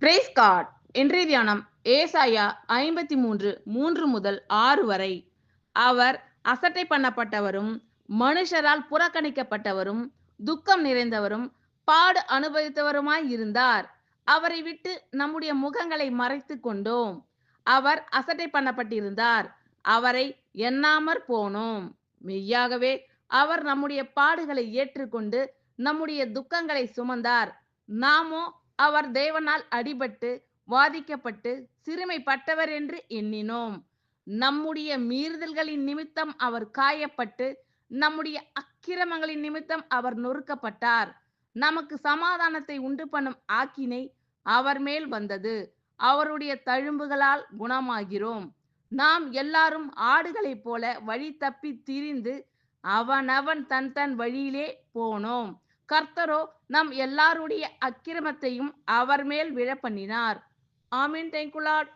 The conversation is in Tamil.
Price God. இன்றைய தியானம் ஏசாயா 53 முதல் 6 வரை. அவர் அசட்டை பண்ணப்பட்டவரும் மனுஷரால் புறக்கணிக்கப்பட்டவரும் துக்கம் நிறைந்தவரும் பாடு அனுபவித்தவருமாய் இருந்தார். அவரை விட்டு நம்முடைய முகங்களை மறைத்து கொண்டோம். அவர் அசட்டை பண்ணப்பட்டிருந்தார், அவரை எண்ணாமற் போனோம். மெய்யாகவே அவர் நம்முடைய பாடுகளை ஏற்றுக்கொண்டு நம்முடைய துக்கங்களை சுமந்தார். நாமோ அவர் தேவனால் அடிபட்டு வாதிக்கப்பட்டு சிறுமைப்பட்டவர் என்று எண்ணினோம். நம்முடைய மீறுதல்களின் நிமித்தம் அவர் காயப்பட்டு நம்முடைய அக்கிரமங்களின் நிமித்தம் அவர் நொறுக்கப்பட்டார். நமக்கு சமாதானத்தை உண்டு பண்ணும் ஆக்கினை அவர் மேல் வந்தது. அவருடைய தழும்புகளால் குணமாகிறோம். நாம் எல்லாரும் ஆடுகளைப் போல வழி தப்பி திரிந்து அவனவன் தன் தன் வழியிலே போனோம். கர்த்தரோ நம் எல்லாருடைய அக்கிரமத்தையும் அவர் மேல் விழ பண்ணினார். ஆமீன். Thank you Lord.